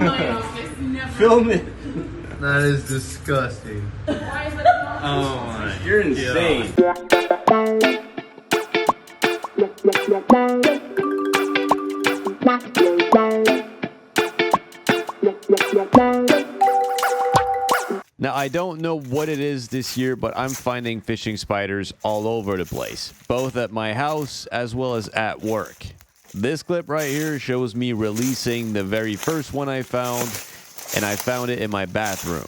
my office. Never. Film it. That is disgusting. Why is that not? Oh my, you're insane. Now, I don't know what it is this year, but I'm finding fishing spiders all over the place, both at my house as well as at work. This clip right here shows me releasing the very first one I found, and I found it in my bathroom.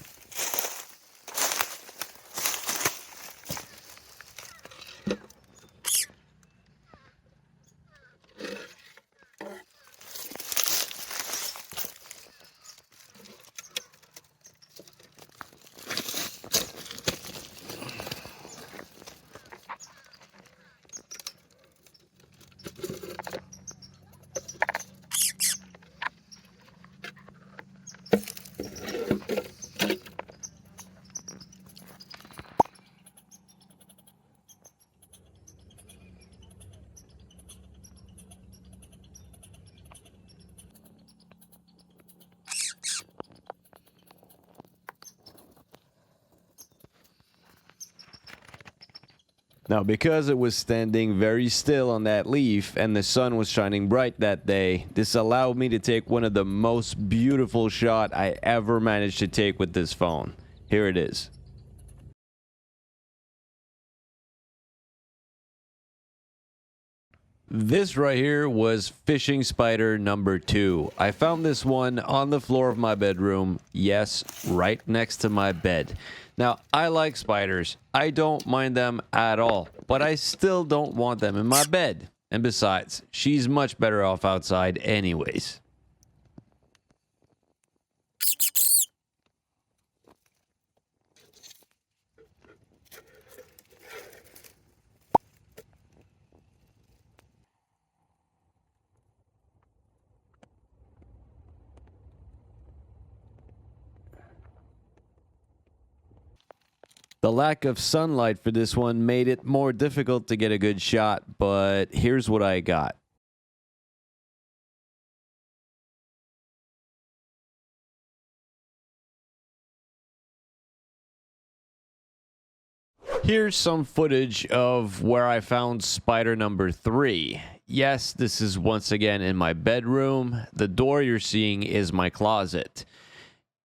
Now, because it was standing very still on that leaf and the sun was shining bright that day, this allowed me to take one of the most beautiful shots I ever managed to take with this phone. Here it is. This right here was fishing spider number 2. I found this one on the floor of my bedroom. Yes, right next to my bed. Now, I like spiders. I don't mind them at all, but I still don't want them in my bed. And besides, she's much better off outside anyways. The lack of sunlight for this one made it more difficult to get a good shot, but here's what I got. Here's some footage of where I found spider number 3. Yes, this is once again in my bedroom. The door you're seeing is my closet.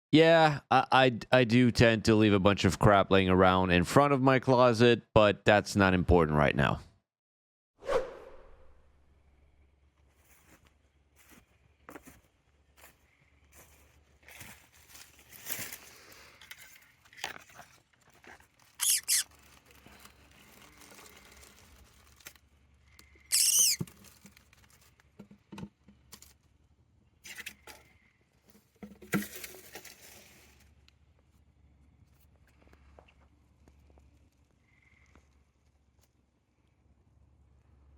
Yeah, I do tend to leave a bunch of crap laying around in front of my closet, but that's not important right now.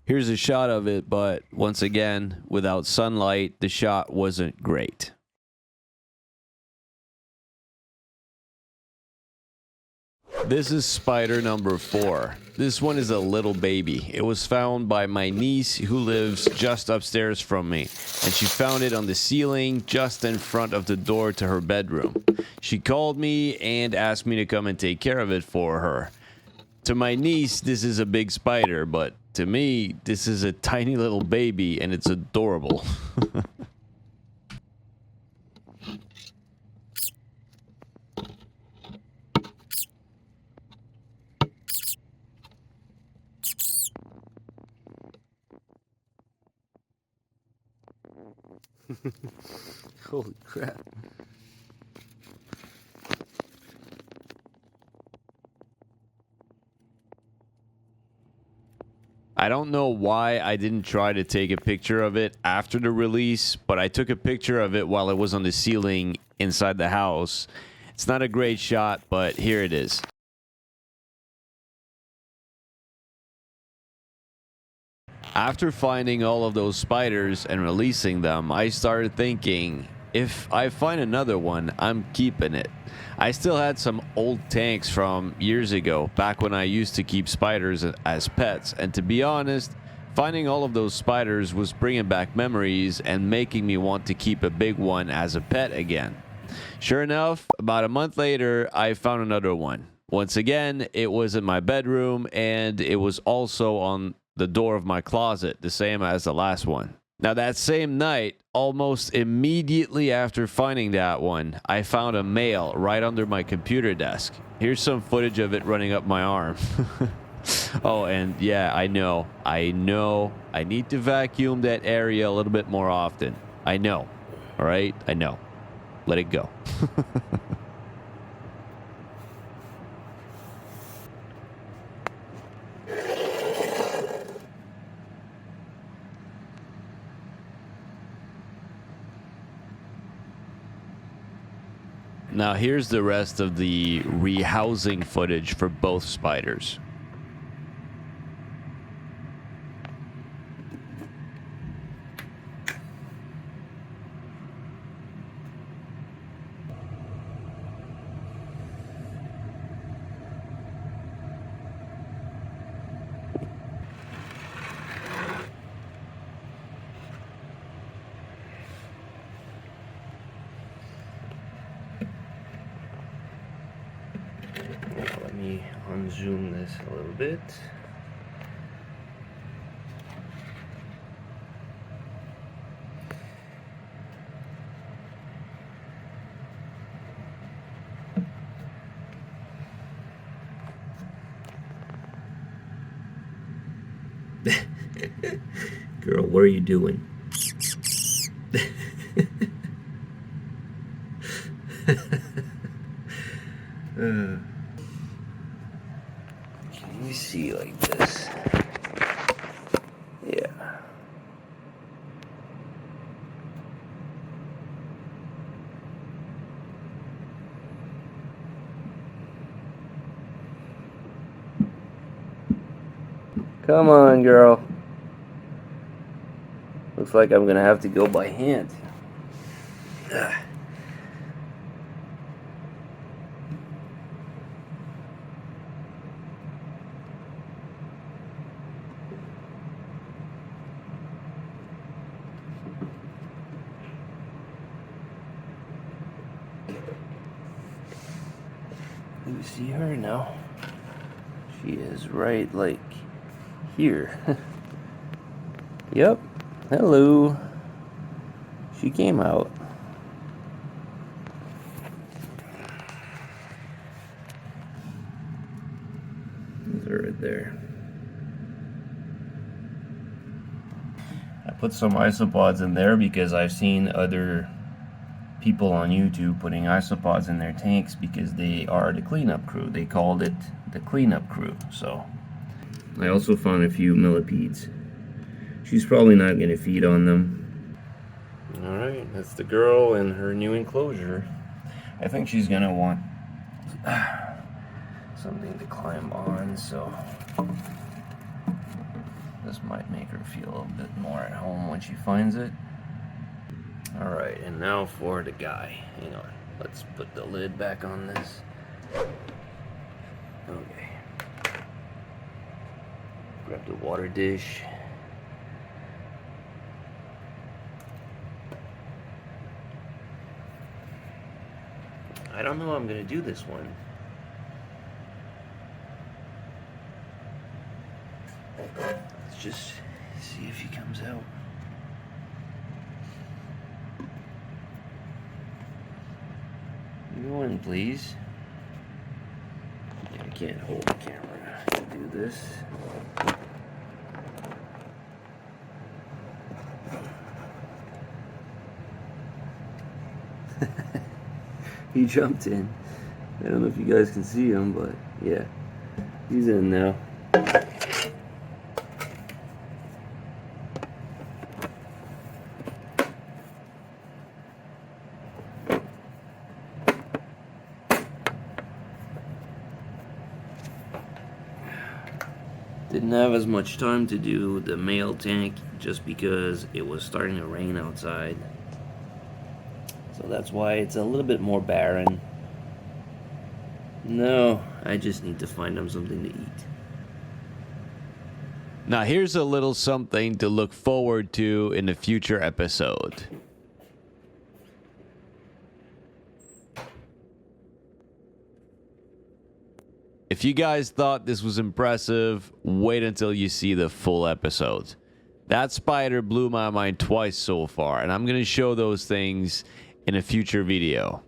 Here's a shot of it, but once again, without sunlight, the shot wasn't great. This is spider number 4. This one is a little baby. It was found by my niece who lives just upstairs from me, and she found it on the ceiling just in front of the door to her bedroom. She called me and asked me to come and take care of it for her. To my niece, this is a big spider, but to me, this is a tiny little baby, and it's adorable. Holy crap. I don't know why I didn't try to take a picture of it after the release, but I took a picture of it while it was on the ceiling inside the house. It's not a great shot, but here it is. After finding all of those spiders and releasing them, I started thinking, if I find another one, I'm keeping it. I still had some old tanks from years ago, back when I used to keep spiders as pets, and to be honest, Finding all of those spiders was bringing back memories and making me want to keep a big one as a pet again. Sure enough, about a month later, I found another one. Once again, it was in my bedroom, and it was also on the door of my closet, the same as the last one. Now, that same night, almost immediately after finding that one, I found a male right under my computer desk. Here's some footage of it running up my arm. Oh, and yeah, I know. I need to vacuum that area a little bit more often. I know. All right? I know. Let it go. Now here's the rest of the rehousing footage for both spiders. Let me unzoom this a little bit. Girl, what are you doing? Can you see like this? Yeah. Come on, girl. Looks like I'm gonna have to go by hand. Ugh. You see her now? She is right like here. Yep. Hello. She came out. They're right there. I put some isopods in there because I've seen other people on YouTube putting isopods in their tanks because they are the cleanup crew. They called it the cleanup crew. So I also found a few millipedes. She's probably not going to feed on them. Alright, that's the girl in her new enclosure. I think she's going to want something to climb on, so this might make her feel a little bit more at home when she finds it. Alright, and now for the guy. Hang on, let's put the lid back on this. Okay. Grab the water dish. I don't know how I'm gonna do this one. Let's just see if he comes out. Go in, please. Yeah, I can't hold the camera to do this. He jumped in. I don't know if you guys can see him, but yeah, he's in now. Didn't have as much time to do the male tank just because it was starting to rain outside. So that's why it's a little bit more barren. No, I just need to find them something to eat. Now here's a little something to look forward to in a future episode. If you guys thought this was impressive, wait until you see the full episode. That spider blew my mind twice so far, and I'm going to show those things in a future video.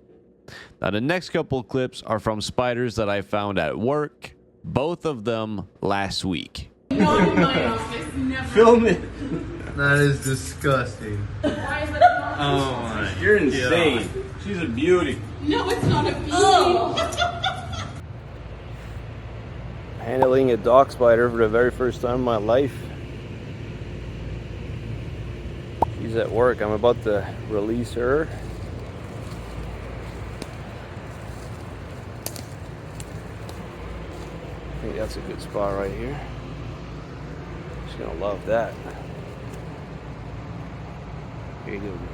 Now the next couple clips are from spiders that I found at work, both of them last week. Not in my office, never. Film it. That is disgusting. Why is it not? Oh my, you're insane. She's a beauty. No, it's not a bee. Handling a dock spider for the very first time in my life. She's at work. I'm about to release her. I think that's a good spot right here. She's gonna love that. Here you go, girl.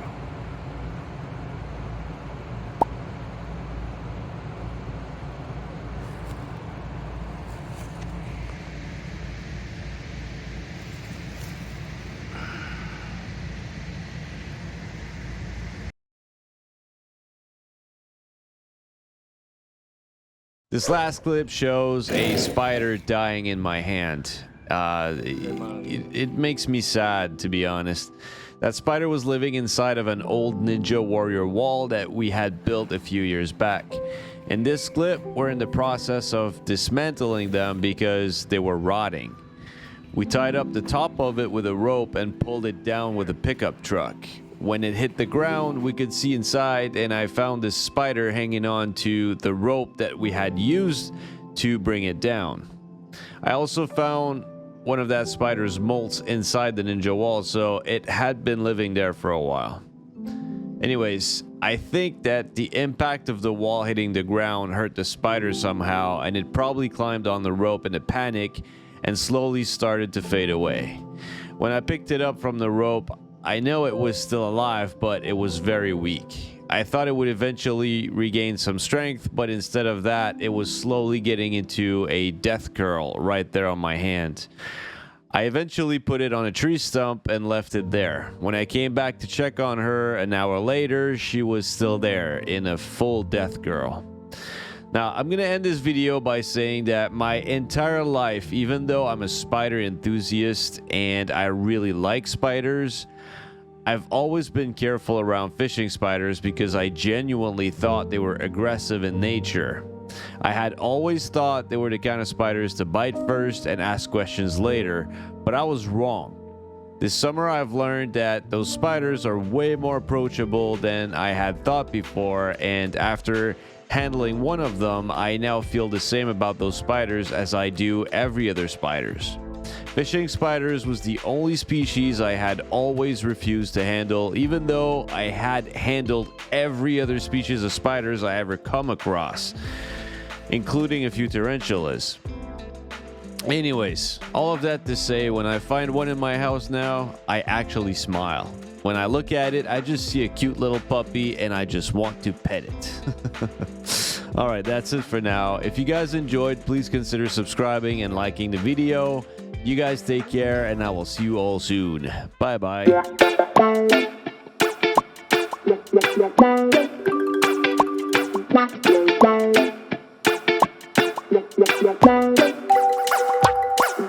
This last clip shows a spider dying in my hand. It makes me sad, to be honest. That spider was living inside of an old Ninja Warrior wall that we had built a few years back. In this clip, we're in the process of dismantling them because they were rotting. We tied up the top of it with a rope and pulled it down with a pickup truck. When it hit the ground, we could see inside, and I found this spider hanging on to the rope that we had used to bring it down. I also found one of that spider's molts inside the ninja wall, so it had been living there for a while. Anyways, I think that the impact of the wall hitting the ground hurt the spider somehow, and it probably climbed on the rope in a panic and slowly started to fade away. When I picked it up from the rope, I know it was still alive, but it was very weak. I thought it would eventually regain some strength, but instead of that, it was slowly getting into a death curl right there on my hand. I eventually put it on a tree stump and left it there. When I came back to check on her an hour later, she was still there in a full death curl. Now, I'm going to end this video by saying that my entire life, even though I'm a spider enthusiast and I really like spiders, I've always been careful around fishing spiders because I genuinely thought they were aggressive in nature. I had always thought they were the kind of spiders to bite first and ask questions later, but I was wrong. This summer I've learned that those spiders are way more approachable than I had thought before, and after handling one of them, I now feel the same about those spiders as I do every other spiders. Fishing spiders was the only species I had always refused to handle, even though I had handled every other species of spiders I ever come across, including a few tarantulas. Anyways, all of that to say, when I find one in my house now, I actually smile. When I look at it, I just see a cute little puppy and I just want to pet it. Alright, that's it for now. If you guys enjoyed, please consider subscribing and liking the video. You guys take care, and I will see you all soon. Bye-bye. Bye.